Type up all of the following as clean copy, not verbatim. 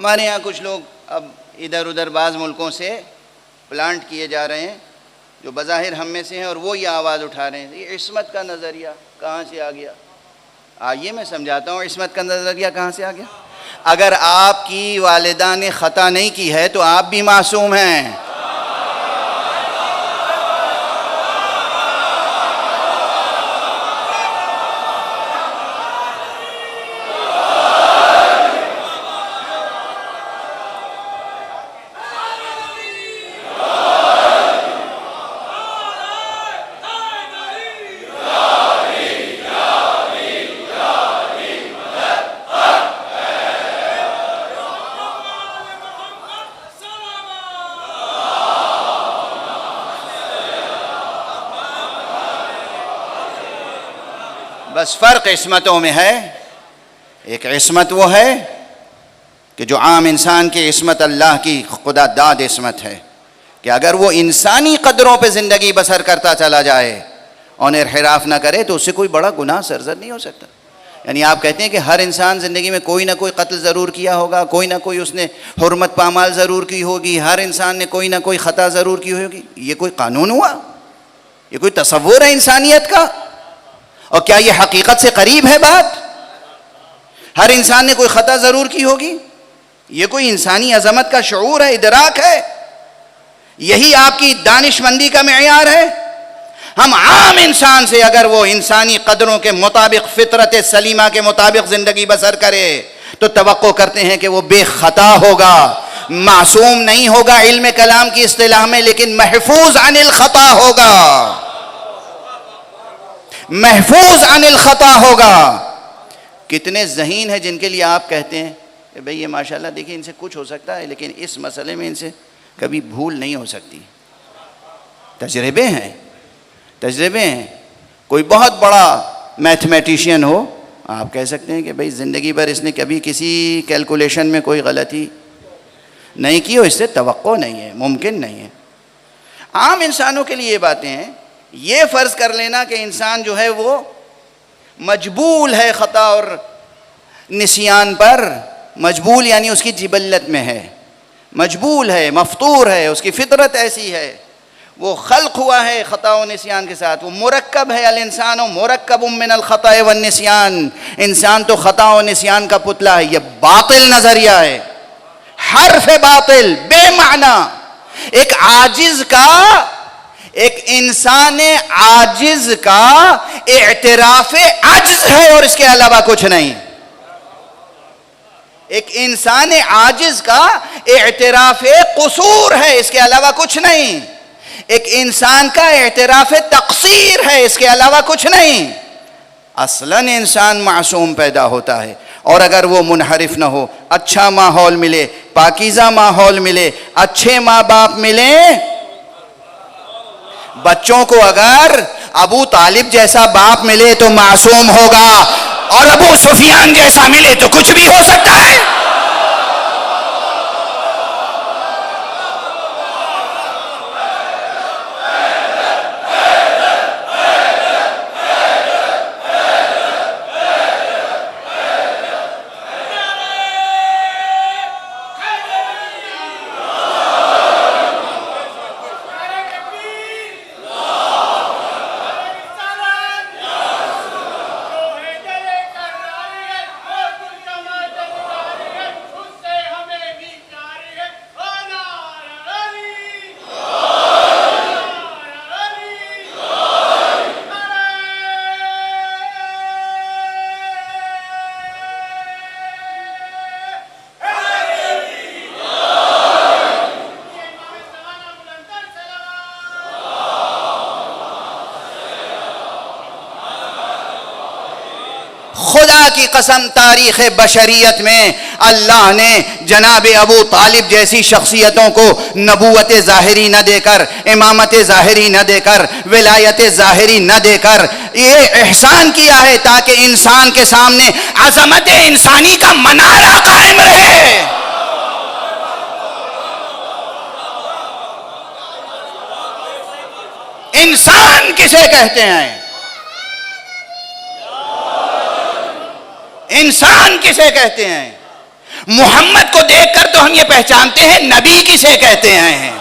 हमारे यहाँ कुछ लोग अब इधर उधर बाज़ मुल्कों से प्लांट किए जा रहे हैं जो बज़ाहिर हम में से हैं और वो ये आवाज़ उठा रहे हैं। ये इस्मत का नज़रिया कहाँ से आ गया? आइए मैं समझाता हूँ इस्मत का नज़रिया कहाँ से आ गया। अगर आपकी वालिदा ने ख़ता नहीं की है तो आप भी मासूम हैं। बस फ़र्क इस्मतों में है। एक इस्मत वो है कि जो आम इंसान की इस्मत अल्लाह की खुदा दाद इस्मत है कि अगर वो इंसानी कदरों पे ज़िंदगी बसर करता चला जाए और इन्हिराफ ना करे तो उससे कोई बड़ा गुनाह सरज़द नहीं हो सकता। यानी आप कहते हैं कि हर इंसान ज़िंदगी में कोई ना कोई कत्ल ज़रूर किया होगा, कोई ना कोई उसने हुर्मत पामाल ज़रूर की होगी, हर इंसान ने कोई ना कोई ख़ता ज़रूर की होगी। ये कोई कानून हुआ? ये कोई तसव्वुर है इंसानियत का? और क्या ये हकीकत से करीब है बात? हर इंसान ने कोई ख़ता ज़रूर की होगी। ये कोई इंसानी अज़मत का शऊर है, इदराक है? यही आपकी दानिशमंदी का मेयार है? हम आम इंसान से अगर वो इंसानी कदरों के मुताबिक, फितरत सलीमा के मुताबिक ज़िंदगी बसर करे तो तवक्को करते हैं कि वो बेखता होगा, मासूम नहीं होगा इल्म कलाम की इस्तिलाह में, लेकिन महफूज अनिल खता होगा, महफूज अनिल खता होगा। कितने ज़हीन है जिनके लिए आप कहते हैं कि भाई ये माशाल्लाह देखिए इनसे कुछ हो सकता है लेकिन इस मसले में इनसे कभी भूल नहीं हो सकती। तजर्बे हैं, तजर्बे हैं। कोई बहुत बड़ा मैथमेटिशियन हो, आप कह सकते हैं कि भाई ज़िंदगी भर इसने कभी किसी कैलकुलेशन में कोई गलती नहीं की हो, इससे तवक्को नहीं है, मुमकिन नहीं है। आम इंसानों के लिए ये बातें हैं। ये फ़र्ज़ कर लेना कि इंसान जो है वो मजबूल है ख़ता और निसियान पर, मजबूल यानी उसकी जिबल्लत में है, मजबूल है, मफतूर है, उसकी फितरत ऐसी है, वो खल्क़ हुआ है ख़ता और निसियान के साथ। वो मुरक्कब है, अल इंसान मुरक्कबुम मिनल ख़ता व निसियान। इंसान तो ख़ता और निसियान का पुतला है। ये बातिल नज़रिया है, हर्फ बातिल, बेमाना। एक आजिज़ का, एक इंसान आजिज़ का इत्तराफ़ अज्ज़ है और इसके अलावा कुछ नहीं। एक इंसान आजिज़ का इत्तराफ़ क़ुसूर है, इसके अलावा कुछ नहीं। एक इंसान का इत्तराफ़ तक़सीर है, इसके अलावा कुछ नहीं। असलन इंसान मासूम पैदा होता है और अगर वो मुनहरिफ न हो, अच्छा माहौल मिले, पाकीज़ा माहौल मिले, अच्छे माँ बाप मिले, बच्चों को अगर अबू तालिब जैसा बाप मिले तो मासूम होगा और अबू सुफियान जैसा मिले तो कुछ भी हो सकता है। खुदा की कसम, तारीख़ बशरियत में अल्लाह ने जनाब अबू तालिब जैसी शख्सियतों को नबूवत ज़ाहिरी न देकर, इमामत ज़ाहिरी न देकर, विलायत ज़ाहिरी न देकर ये एहसान किया है ताकि इंसान के सामने अज़मत इंसानी का मनारा कायम रहे। इंसान किसे कहते हैं? इंसान किसे कहते हैं? मोहम्मद को देखकर तो हम ये पहचानते हैं नबी किसे कहते हैं,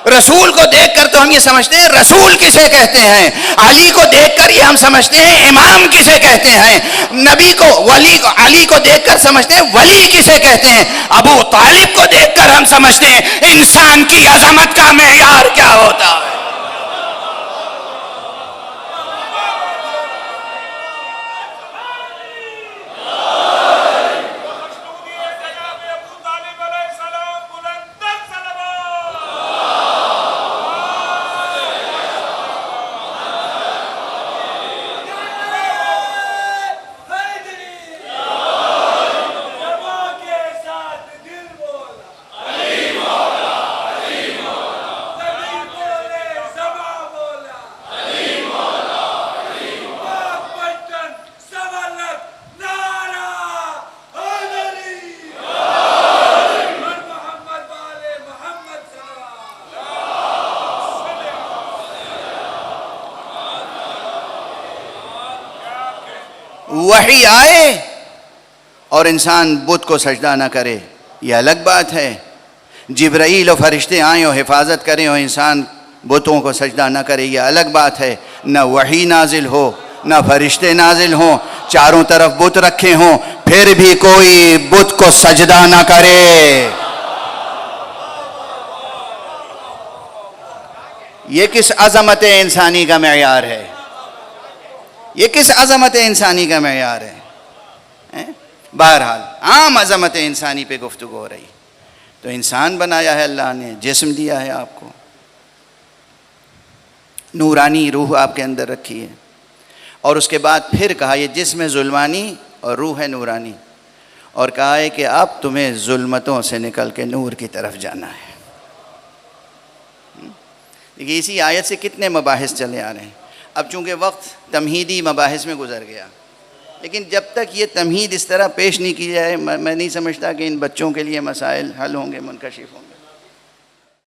रसूल को देखकर तो हम ये समझते हैं रसूल किसे कहते हैं, अली को देखकर ये हम समझते हैं इमाम किसे कहते हैं, नबी को वली को अली को देखकर समझते हैं वली किसे कहते हैं, अबू तालिब को देखकर हम समझते हैं इंसान की अजमत का मेयार क्या होता है। वही आए और इंसान बुत को सजदा ना करे, यह अलग बात है। जिब्राईल और फरिश्ते आए और हिफाजत करें और इंसान बुतों को सजदा ना करे, यह अलग बात है। न वही नाजिल हो न फरिश्ते नाजिल हों, चारों तरफ बुत रखे हों, फिर भी कोई बुत को सजदा ना करे। ये किस अज़मत इंसानी का मेयार है, ये किस अज़मत इंसानी का मेयार है? बहरहाल आम अज़मत इंसानी पे गुफ्तगू हो रही। तो इंसान बनाया है अल्लाह ने, जिस्म दिया है आपको, नूरानी रूह आपके अंदर रखी है, और उसके बाद फिर कहा ये जिस्म है ज़ुल्मानी और रूह है नूरानी, और कहा है कि अब तुम्हें ज़ुल्मतों से निकल के नूर की तरफ जाना है। देखिए इसी आयत से कितने मबाहिस चले आ रहे हैं। अब चूँकि वक्त तमहीदी मबाहिस में गुजर गया, लेकिन जब तक ये तमहीद इस तरह पेश नहीं की जाए मैं नहीं समझता कि इन बच्चों के लिए मसाइल हल होंगे, मुनकशिफ होंगे।